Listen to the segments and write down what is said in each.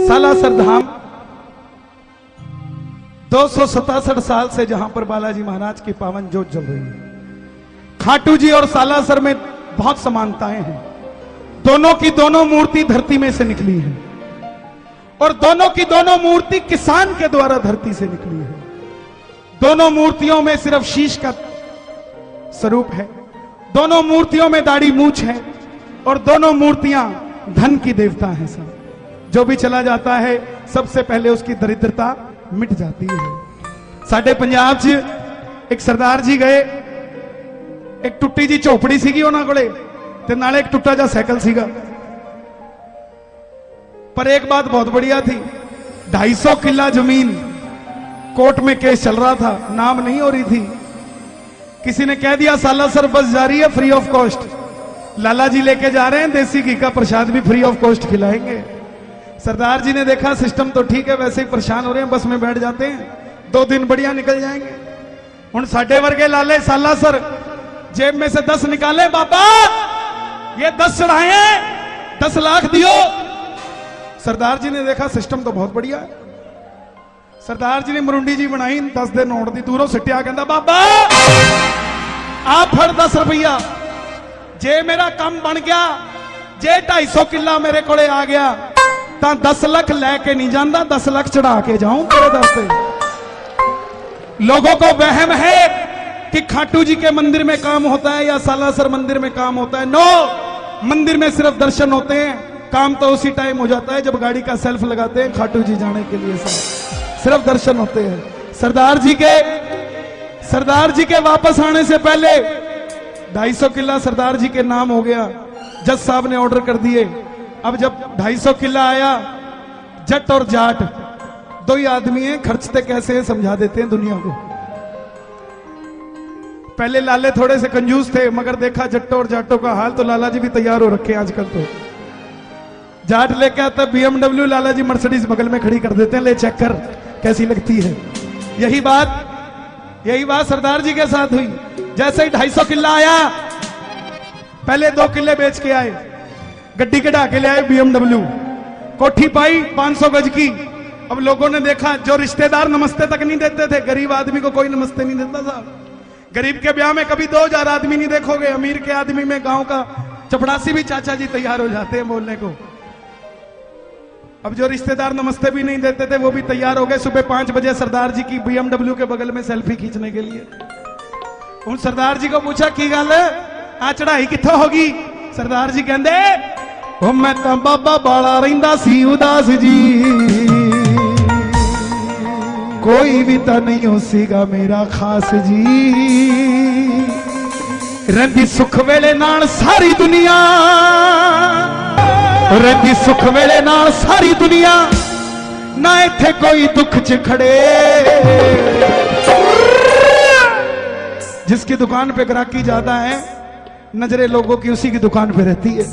सालासर धाम 267 साल से जहां पर बालाजी महाराज की पावन ज्योत जल रही है। खाटू जी और सालासर में बहुत समानताएं हैं। दोनों की दोनों मूर्ति धरती में से निकली है और दोनों की दोनों मूर्ति किसान के द्वारा धरती से निकली है। दोनों मूर्तियों में सिर्फ शीश का स्वरूप है, दोनों मूर्तियों में दाढ़ी मूछ है और दोनों मूर्तियां धन की देवता हैं। सब जो भी चला जाता है सबसे पहले उसकी दरिद्रता मिट जाती है। साडे पंजाब च एक सरदार जी गए, एक टुट्टी जी झोपड़ी सीगी उन्हां कोले ते नाले एक टुट्टा जा साइकिल सीगा। पर एक बात बहुत बढ़िया थी, 250 किला जमीन कोर्ट में केस चल रहा था, नाम नहीं हो रही थी। किसी ने कह दिया सालासर बस जा रही है फ्री ऑफ कॉस्ट, लाला जी लेके जा रहे हैं, देसी घी का प्रसाद भी फ्री ऑफ कॉस्ट खिलाएंगे। सरदार जी ने देखा सिस्टम तो ठीक है, वैसे ही परेशान हो रहे हैं, बस में बैठ जाते हैं, 2 दिन बढ़िया निकल जाएंगे। हुण साडे वर्गे लाले सालासर जेब में से 10 निकाले, बाबा ये 10 चढ़ाए, 10 लाख दियो। सरदार जी ने देखा सिस्टम तो बहुत बढ़िया है। सरदार जी ने मरुंडी जी बनाई, 10 दे नोट दी दूरों सिटिया, कहता बाबा आप फड़ 10 रुपया, जे मेरा काम बन गया, जे 250 किला मेरे कोले आ गया तो 10 लाख लैके नहीं जाता, 10 लाख चढ़ा के जाऊं तेरे दर पे। लोगों को वहम है कि खाटू जी के मंदिर में काम होता है या सालासर मंदिर में काम होता है। नो, मंदिर में सिर्फ दर्शन होते हैं, काम तो उसी टाइम हो जाता है जब गाड़ी का सेल्फ लगाते हैं खाटू जी जाने के लिए। सिर्फ दर्शन होते हैं। सरदार जी के वापस आने से पहले 250 किला सरदार जी के नाम हो गया, जज साहब ने ऑर्डर कर दिए। अब जब 250 किला आया, जट और जाट 2 ही आदमी हैं, खर्चते कैसे हैं समझा देते हैं दुनिया को। पहले लाले थोड़े से कंजूस थे, मगर देखा जट्टों और जाटों का हाल तो लाला जी भी तैयार हो रखे हैं आजकल। तो जाट लेके आता BMW, लाला जी मर्सिडीज बगल में खड़ी कर देते हैं, ले चेक कर कैसी लगती है। यही बात सरदार जी के साथ हुई। जैसे ही 250 किला आया, पहले 2 किले बेच के आए, गड्डी कढ़ा के ले आए BMW, कोठी पाई 500 गज की। अब लोगों ने देखा, जो रिश्तेदार नमस्ते तक नहीं देते थे, गरीब आदमी को कोई नमस्ते नहीं देता था। गरीब के ब्याह में कभी 2000 आदमी नहीं देखोगे, अमीर के आदमी में गांव का चपड़ासी भी चाचा जी तैयार हो जाते हैं बोलने को। अब जो रिश्तेदार नमस्ते भी नहीं देते थे वो भी तैयार हो गए सुबह 5 बजे सरदार जी की BMW के बगल में सेल्फी खींचने के लिए। उन सरदार जी को पूछा की गल आ चढ़ाई कित्थों होगी? सरदार जी कहंदे ओ मैं तां बाबा बाला रहिंदा सी उदास जी, कोई भी तां नहीं हो सीगा मेरा खास जी। रहिंदी सुख वेले नाल सारी दुनिया, रहिंदी सुख वेले नाल सारी दुनिया, ना इत्थे कोई दुख च खड़े। जिसकी दुकान पे ग्राहकी ज्यादा है, नजरें लोगों की उसी की दुकान पे रहती है।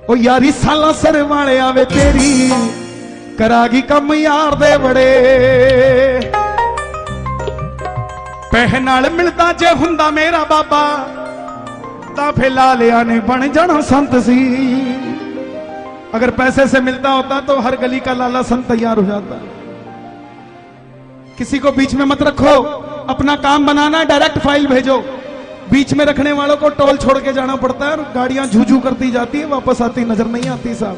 ओ यारी सालासर वाले आवे तेरी, करागी कम यार दे बड़े। पैसे नाल मिलदा जे हुंदा मेरा बाबा, फिर लालिया ने बन जाना संत सी। अगर पैसे से मिलता होता तो हर गली का लाला संत तैयार हो जाता। किसी को बीच में मत रखो, अपना काम बनाना, डायरेक्ट फाइल भेजो। बीच में रखने वालों को टोल छोड़ के जाना पड़ता है, गाड़ियां झूझू करती जाती है, वापस आती नजर नहीं आती। साहब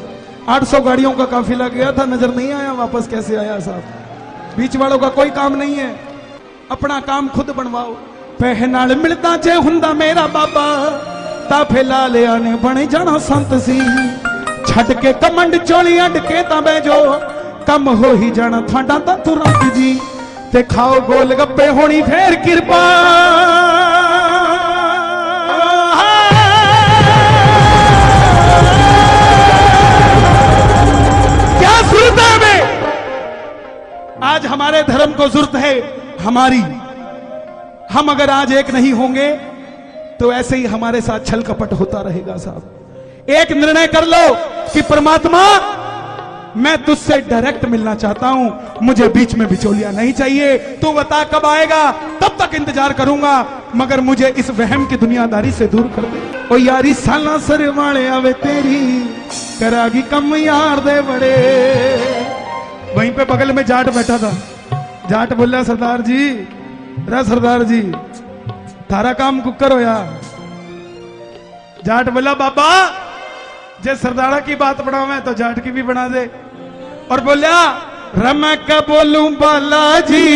800 गाड़ियों का काफिला गया था, नजर नहीं आया, वापस कैसे आया साहब? बीच वालों का कोई काम नहीं है, अपना काम खुद बनवाओ। पैसे नाल मिलदा जे हुंदा मेरा बाबा, ताफे लालिया ने बने जाना संत सी। छड़ के कमंड चोली अड के तां बैजो, कम हो ही जाना थाडा तां तुरंत जी। ते खाओ गोल गप्पे होनी फेर किरपा। क्या जरूरत है हमें? आज हमारे धर्म को जरूरत है हमारी। हम अगर आज एक नहीं होंगे तो ऐसे ही हमारे साथ छल कपट होता रहेगा। साहब एक निर्णय कर लो कि परमात्मा मैं तुझसे डायरेक्ट मिलना चाहता हूं, मुझे बीच में बिचौलिया नहीं चाहिए। तू बता कब आएगा, तब तक इंतजार करूंगा, मगर मुझे इस वहम की दुनियादारी से दूर कर दे। ओ यारी साला सर वाले आवे तेरी करागी कम यार दे बड़े। वहीं पे बगल में जाट बैठा था। जाट बोला सरदार जी, रे सरदार जी थारा काम कुकर हो या। जाट बोला बाबा जे सरदारा की बात बनावे तो जाट की भी बना दे। और बोलिया मैं क्या बोलूं बालाजी,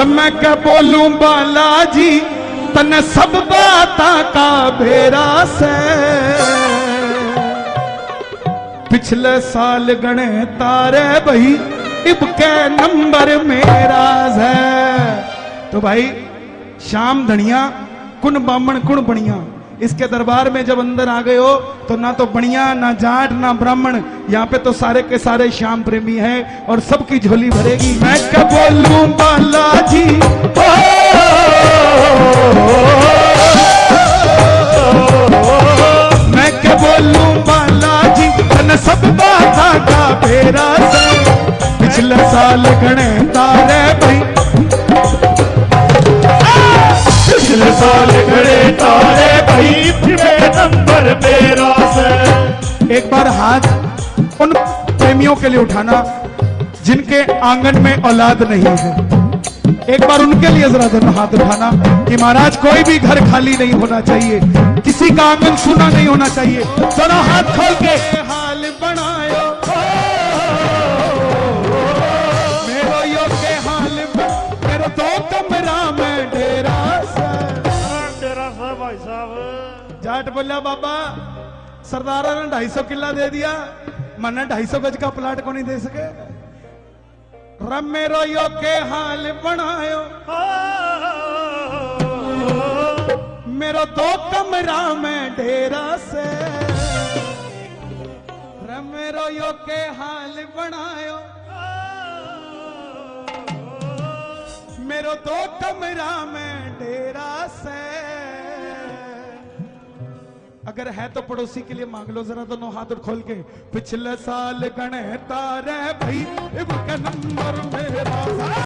मैं क्या बोलूं बालाजी, तने सब बाता का भेरा से। पिछले साल गणे तारे भाई, इब के नंबर मेरा है। तो भाई श्याम धनिया कुन बामण कुण बनिया, इसके दरबार में जब अंदर आ गए हो तो ना तो बनिया ना जाट ना ब्राह्मण, यहाँ पे तो सारे के सारे श्याम प्रेमी हैं और सबकी झोली भरेगी। मैं क्या बोलूं बालाजी, मैं क्या बोलूं बालाजी, तन सब बाता का फेरा से। पिछले साल गणे तारे भाई, पिछले साल गणे तारे भाई, नंबर मेरा से। एक बार हाथ उन प्रेमियों के लिए उठाना जिनके आंगन में औलाद नहीं है। एक बार उनके लिए जरा दोनों हाथ उठाना कि महाराज कोई भी घर खाली नहीं होना चाहिए, किसी का आंगन सूना नहीं होना चाहिए। दोनों हाथ खोल के हाल बनायो मेरो यो के हाल, मेरो तो कमरा में डेरा भाई साहब। जाट बोलिया बाबा सरदारा ने 250 किला दे दिया, मैंने 250 गज का प्लाट को नहीं दे सके। मेरो यो के हाल बनायो मेरो 2 कमरा में डेरा से। मेरो यो के हाल बनायो मेरो 2 कमरा में डेरा से। अगर है तो पड़ोसी के लिए मांग लो जरा दोनों हाथ खोल के। पिछले साल गणे तारे भाई, इब का नंबर मेरा।